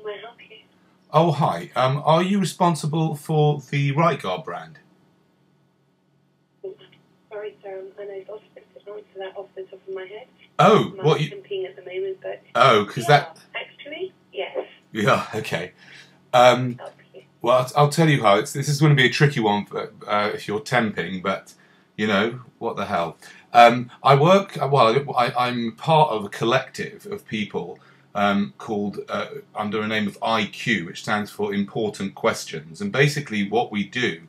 may I help you? Oh, hi. Are you responsible for the Right Guard brand? Sorry, sir, I'm unable to answer that off the top of my head. Oh, I'm what you... temping at the moment, but... Oh, because that... Actually, yes. Yeah, okay. Help you. Well, I'll tell you how. This is going to be a tricky one for, if you're temping, but, you know, what the hell. I work... Well, I'm part of a collective of people called, under a name of IQ, which stands for Important Questions. And basically what we do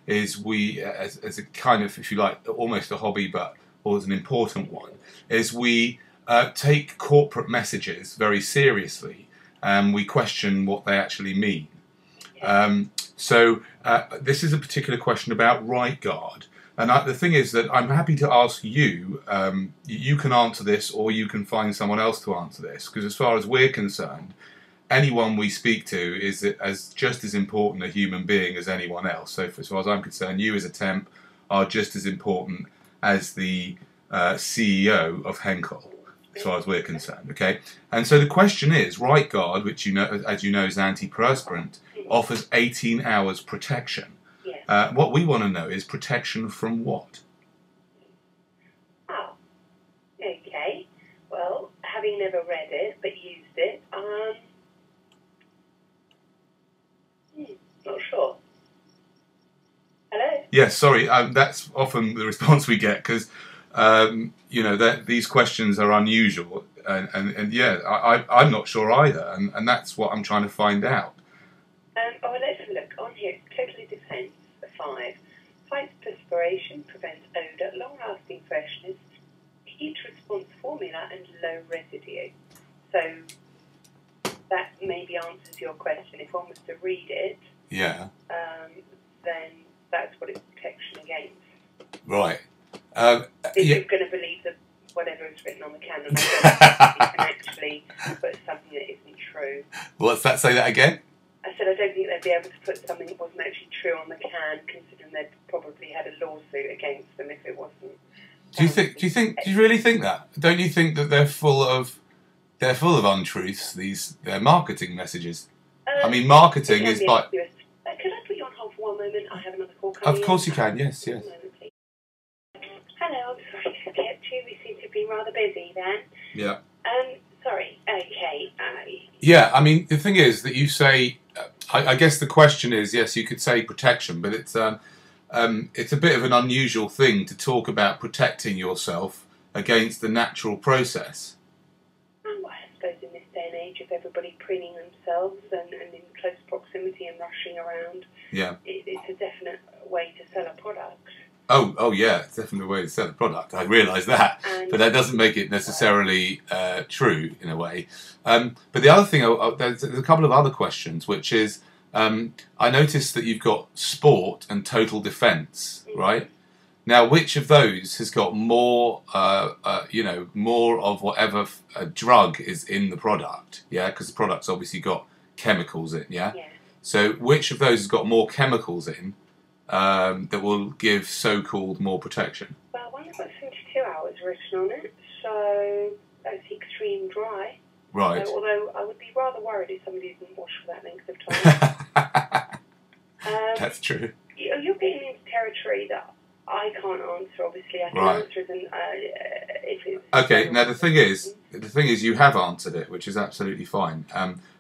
is we, as a kind of, if you like, almost a hobby, but always an important one, is we take corporate messages very seriously and we question what they actually mean. So this is a particular question about Right Guard. And the thing is that I'm happy to ask you, you can answer this or you can find someone else to answer this, because as far as we're concerned, anyone we speak to is just as important a human being as anyone else. So as far as I'm concerned, you as a temp are just as important as the CEO of Henkel, as far as we're concerned, okay? And so the question is, Right Guard, which you know, as you know, is anti-perspirant, offers 18 hours protection. Yes. What we want to know is protection from what? Oh, okay. Well, having never read it but used it, not sure. Hello? Yes, sorry, that's often the response we get, because you know, these questions are unusual, and yeah, I'm not sure either, and that's what I'm trying to find out. Let's have a look. On here, it's totally defense, 5. Fights perspiration, prevents odour, long-lasting freshness, heat response formula, and low residue. So that maybe answers your question. If one was to read it, Yeah. then that's what it's protection against. Right. If yeah. you're going to believe that whatever is written on the can, and I don't think you can actually put something that isn't true. What's that? Say that again? I said I don't think they'd be able to put something that wasn't actually true on the can, considering they'd probably had a lawsuit against them if it wasn't. Do you really think that? Don't you think that they're full of untruths? Their marketing messages. I mean, marketing is by. Could I put you on hold for one moment? I have another call coming in. Of course you can. Yes, yes. Hello, I'm sorry to get you. We seem to be rather busy then. Yeah. Sorry. Okay. Yeah, I mean, the thing is that you say. I guess the question is, yes, you could say protection, but it's a bit of an unusual thing to talk about protecting yourself against the natural process. Well, I suppose in this day and age of everybody preening themselves and in close proximity and rushing around, yeah, it's a definite way to sell a product. Oh yeah, it's definitely a way to sell the product. I realise that, but that doesn't make it necessarily true in a way. But the other thing, there's a couple of other questions, which is, I noticed that you've got sport and total defence, right? Now, which of those has got more, you know, more of whatever drug is in the product? Yeah, because the product's obviously got chemicals in. Yeah. So, which of those has got more chemicals in? That will give so-called more protection? Well, one's got 72 hours written on it, so that's extreme dry. Right. So, although I would be rather worried if somebody didn't wash for that length of time. That's true. You're getting into territory that I can't answer, obviously. I can answer it if it's... Okay, now the thing is you have answered it, which is absolutely fine.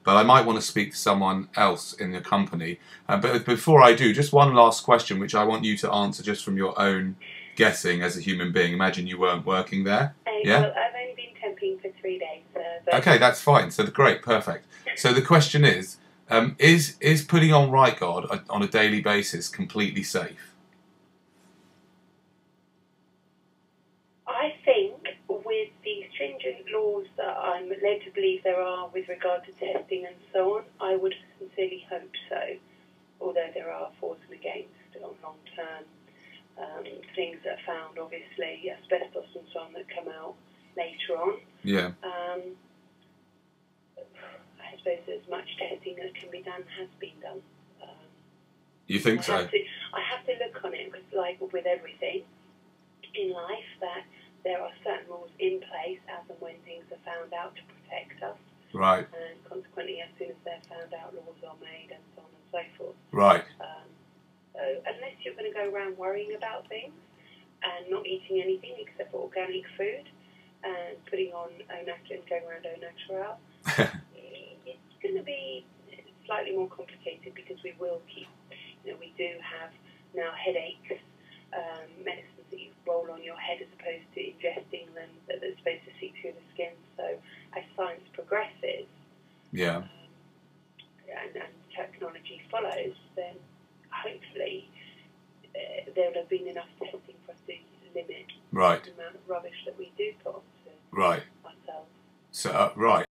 But I might want to speak to someone else in the company. But before I do, just one last question, which I want you to answer just from your own guessing as a human being. Imagine you weren't working there. Yeah? Well, I've only been temping for 3 days. Okay, that's fine. So great, perfect. So the question is putting on Right Guard on a daily basis completely safe? I think with the stringent laws that I'm led to believe there are with regard to testing and so on, I would sincerely hope so. Although there are for and against on long-term things that are found, obviously, asbestos and so on that come out later on. Yeah. I suppose as much testing that can be done has been done. You think so? I have to look on it, because like with everything in life, that there are certain rules in place as and when things are found out to protect us. Right. And consequently, as soon as they're Right. So unless you're going to go around worrying about things and not eating anything except for organic food and putting on au naturel and going around au natural, it's going to be slightly more complicated because we will keep, we do have now headaches, medicines that you roll on your head as opposed to ingesting them that are supposed to seep through the skin. So as science progresses, yeah, and technology follows, then hopefully there will have been enough testing for us to limit right, the amount of rubbish that we do put onto right. ourselves. So right.